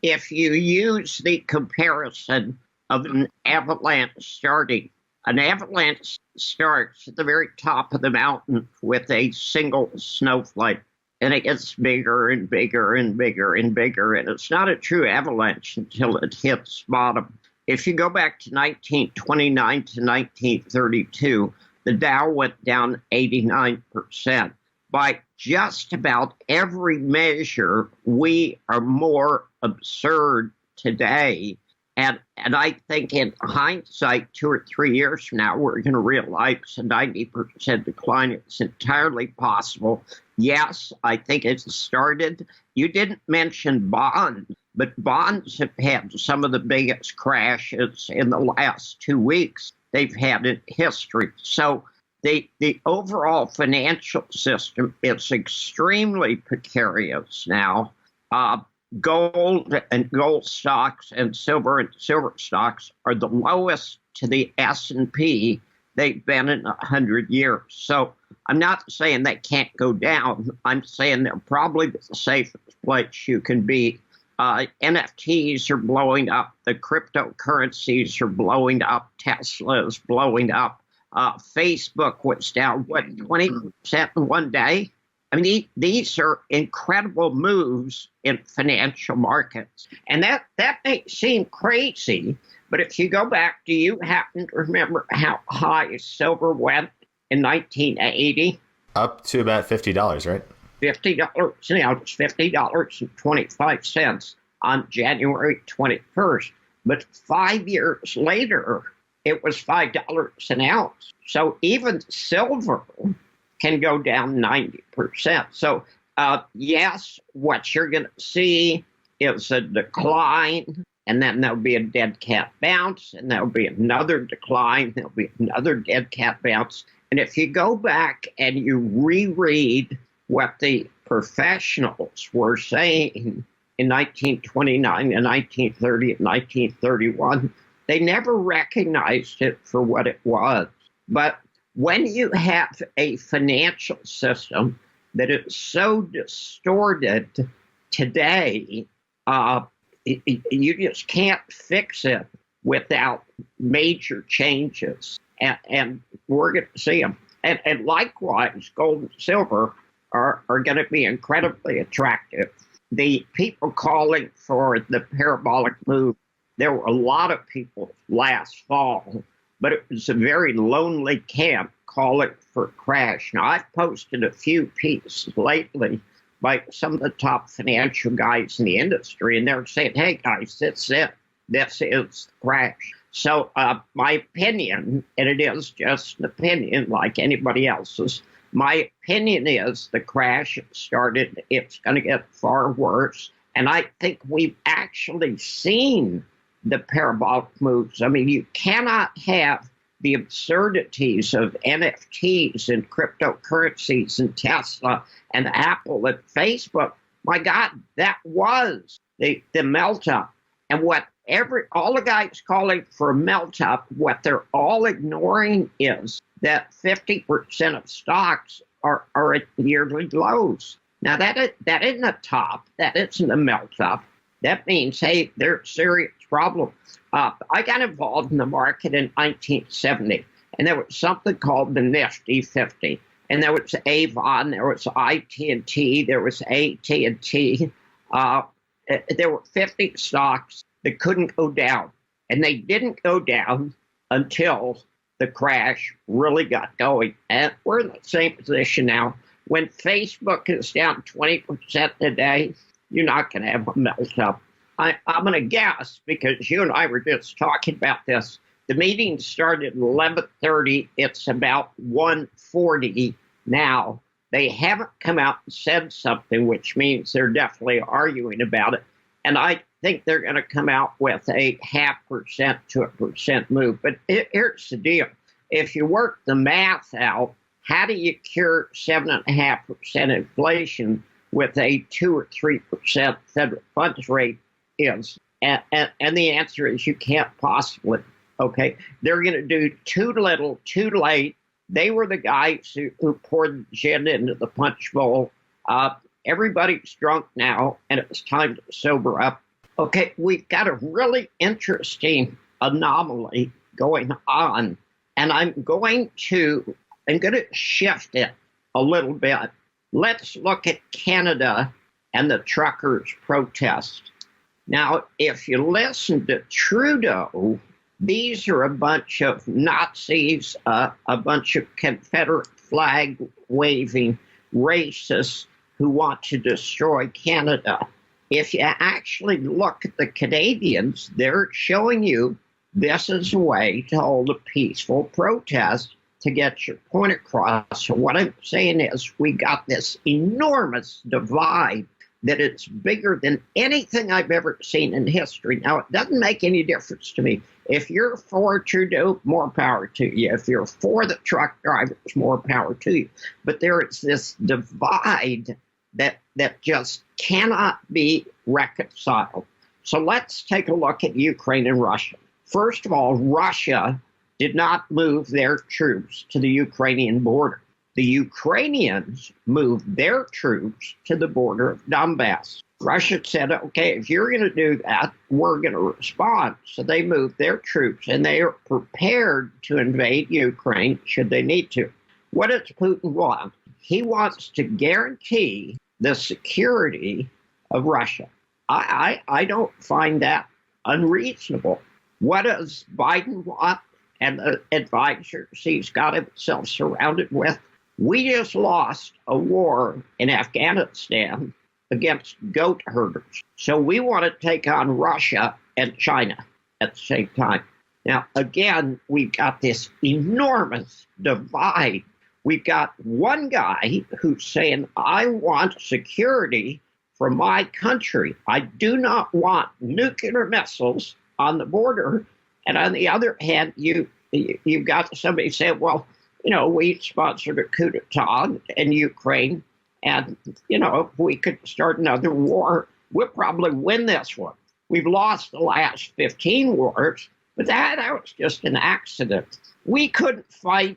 if you use the comparison of an avalanche starting, an avalanche starts at the very top of the mountain with a single snowflake, and it gets bigger and bigger and bigger and bigger, and it's not a true avalanche until it hits bottom. If you go back to 1929 to 1932, the Dow went down 89%. By just about every measure, we are more absurd today. And I think in hindsight, 2 or 3 years from now, we're going to realize a 90% decline is entirely possible. Yes, I think it started. You didn't mention bonds, but bonds have had some of the biggest crashes in the last 2 weeks they've had in history. So the overall financial system is extremely precarious now. Gold and gold stocks and silver stocks are the lowest to the S&P they've been in 100 years. So I'm not saying they can't go down. I'm saying they're probably the safest place you can be. NFTs are blowing up. The cryptocurrencies are blowing up. Tesla is blowing up. Facebook was down, 20% in one day? I mean, these are incredible moves in financial markets. And that may seem crazy, but if you go back, do you happen to remember how high silver went in 1980? Up to about $50, right? $50. Now it's $50.25 on January 21st. But 5 years later, it was $5 an ounce. So even silver can go down 90%. So yes, what you're going to see is a decline, and then there'll be a dead cat bounce, and there'll be another decline, there'll be another dead cat bounce. And if you go back and you reread what the professionals were saying in 1929 and 1930 and 1931, they never recognized it for what it was. But when you have a financial system that is so distorted today, you just can't fix it without major changes. And we're going to see them. And likewise, gold and silver are going to be incredibly attractive. The people calling for the parabolic move, there were a lot of people last fall, but it was a very lonely camp calling for a crash. Now, I've posted a few pieces lately by some of the top financial guys in the industry, and they're saying, hey, guys, that's it. This is the crash. So my opinion, and it is just an opinion like anybody else's, my opinion is the crash started. It's going to get far worse. And I think we've actually seen the parabolic moves. I mean, you cannot have the absurdities of NFTs and cryptocurrencies and Tesla and Apple and Facebook. My God, that was the melt up. And what all the guys calling for a melt up, what they're all ignoring is that 50% of stocks are at yearly lows. Now, that isn't a top. That isn't a melt up. That means, hey, there's a serious problem. I got involved in the market in 1970, and there was something called the Nifty 50. And there was Avon, there was IT&T, there was AT&T. There were 50 stocks that couldn't go down. And they didn't go down until the crash really got going. And we're in the same position now. When Facebook is down 20% a day, you're not going to have a melt up. I'm going to guess, because you and I were just talking about this, the meeting started at 11:30. It's about 1:40 now. They haven't come out and said something, which means they're definitely arguing about it. And I think they're going to come out with a 0.5% to 1% move. But here's the deal. If you work the math out, how do you cure 7.5% inflation with a 2 or 3% federal funds rate? And the answer is you can't possibly. Okay, they're going to do too little, too late. They were the guys who poured the gin into the punch bowl. Everybody's drunk now, and it's time to sober up. Okay, we've got a really interesting anomaly going on, and I'm going to shift it a little bit. Let's look at Canada and the truckers' protest. Now, if you listen to Trudeau, these are a bunch of Nazis, a bunch of Confederate flag waving racists who want to destroy Canada. If you actually look at the Canadians, they're showing you this is a way to hold a peaceful protest to get your point across. So what I'm saying is we got this enormous divide that is bigger than anything I've ever seen in history. Now, it doesn't make any difference to me. If you're for Trudeau, more power to you. If you're for the truck drivers, more power to you. But there is this divide that just cannot be reconciled. So let's take a look at Ukraine and Russia. First of all, Russia did not move their troops to the Ukrainian border. The Ukrainians moved their troops to the border of Donbass. Russia said, okay, if you're going to do that, we're going to respond. So they moved their troops, and they are prepared to invade Ukraine should they need to. What does Putin want? He wants to guarantee the security of Russia. I don't find that unreasonable. What does Biden want and the advisors he's got himself surrounded with? We just lost a war in Afghanistan against goat herders. So we want to take on Russia and China at the same time. Now, again, we've got this enormous divide. We've got one guy who's saying, I want security for my country. I do not want nuclear missiles on the border. And on the other hand, you've got somebody saying, well, we sponsored a coup d'etat in Ukraine. And, if we could start another war, we'll probably win this one. We've lost the last 15 wars, but that was just an accident. We couldn't fight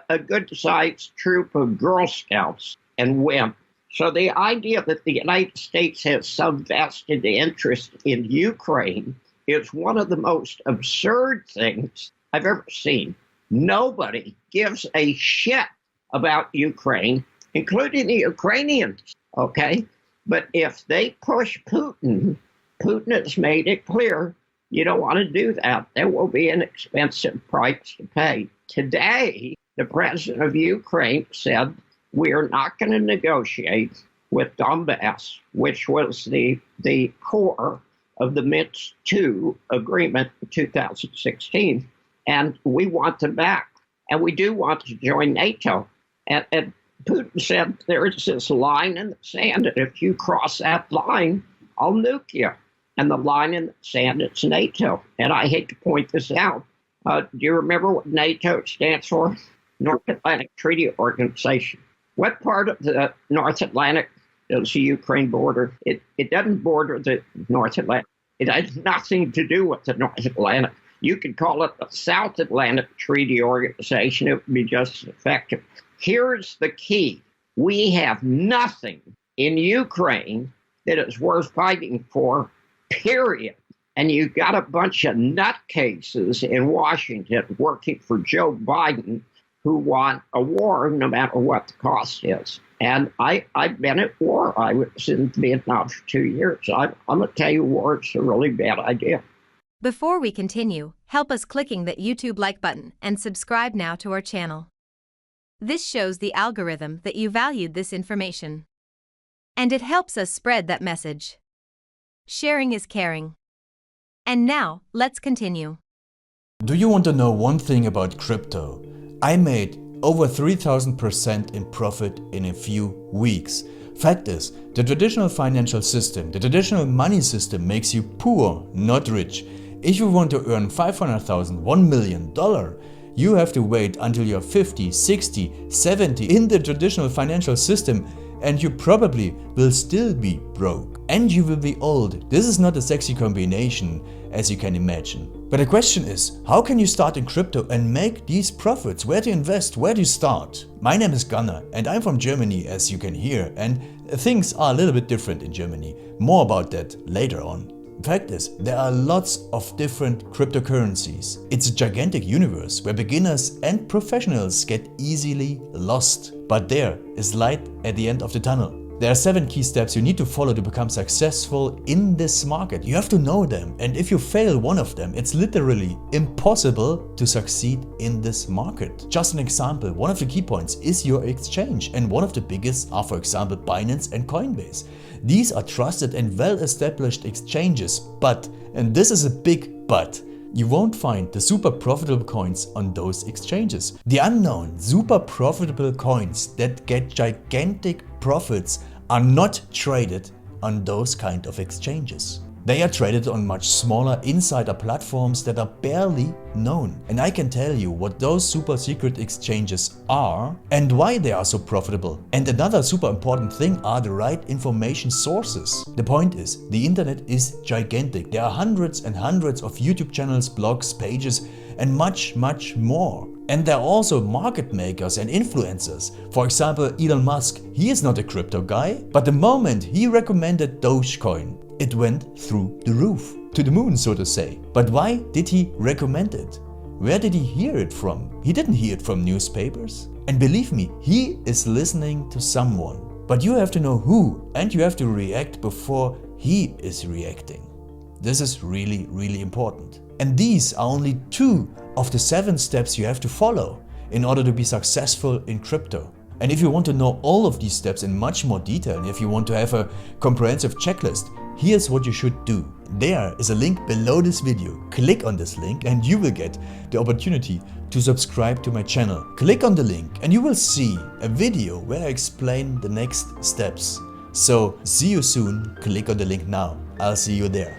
a good-sized troop of Girl Scouts and win. So the idea that the United States has some vested interest in Ukraine is one of the most absurd things I've ever seen. Nobody gives a shit about Ukraine, including the Ukrainians, okay? But if they push Putin, Putin has made it clear you don't want to do that. There will be an expensive price to pay. Today, the president of Ukraine said, we are not going to negotiate with Donbass, which was the core of the Minsk II agreement in 2016. And we want them back. And we do want to join NATO. And Putin said, there is this line in the sand, and if you cross that line, I'll nuke you. And the line in the sand is NATO. And I hate to point this out. Do you remember what NATO stands for? North Atlantic Treaty Organization. What part of the North Atlantic does the Ukraine border? It doesn't border the North Atlantic. It has nothing to do with the North Atlantic. You could call it the South Atlantic Treaty Organization. It would be just as effective. Here's the key. We have nothing in Ukraine that is worth fighting for, period. And you've got a bunch of nutcases in Washington working for Joe Biden who want a war no matter what the cost is. And I've been at war. I was in Vietnam for 2 years. I'm going to tell you, war is a really bad idea. Before we continue, help us clicking that YouTube like button and subscribe now to our channel. This shows the algorithm that you valued this information. And it helps us spread that message. Sharing is caring. And now, let's continue. Do you want to know one thing about crypto? I made over 3,000% in profit in a few weeks. Fact is, the traditional financial system, the traditional money system makes you poor, not rich. If you want to earn $500,000, $1 million, you have to wait until you're 50, 60, 70 in the traditional financial system, and you probably will still be broke. And you will be old. This is not a sexy combination, as you can imagine. But the question is, how can you start in crypto and make these profits? Where to invest? Where to start? My name is Gunnar and I'm from Germany, as you can hear, and things are a little bit different in Germany. More about that later on. Fact is, there are lots of different cryptocurrencies. It's a gigantic universe where beginners and professionals get easily lost. But there is light at the end of the tunnel. There are 7 key steps you need to follow to become successful in this market. You have to know them, and if you fail one of them, it's literally impossible to succeed in this market. Just an example, one of the key points is your exchange, and one of the biggest are, for example, Binance and Coinbase. These are trusted and well-established exchanges, but, and this is a big but, you won't find the super profitable coins on those exchanges. The unknown super profitable coins that get gigantic profits are not traded on those kind of exchanges. They are traded on much smaller insider platforms that are barely known. And I can tell you what those super secret exchanges are and why they are so profitable. And another super important thing are the right information sources. The point is, the internet is gigantic. There are hundreds and hundreds of YouTube channels, blogs, pages, and much more. And there are also market makers and influencers. For example, Elon Musk, he is not a crypto guy, but the moment he recommended Dogecoin, it went through the roof, to the moon, so to say. But why did he recommend it? Where did he hear it from? He didn't hear it from newspapers. And believe me, he is listening to someone. But you have to know who, and you have to react before he is reacting. This is really, really important. And these are only 2 of the 7 steps you have to follow in order to be successful in crypto. And if you want to know all of these steps in much more detail, and if you want to have a comprehensive checklist, here's what you should do. There is a link below this video. Click on this link and you will get the opportunity to subscribe to my channel. Click on the link and you will see a video where I explain the next steps. So see you soon. Click on the link now. I'll see you there.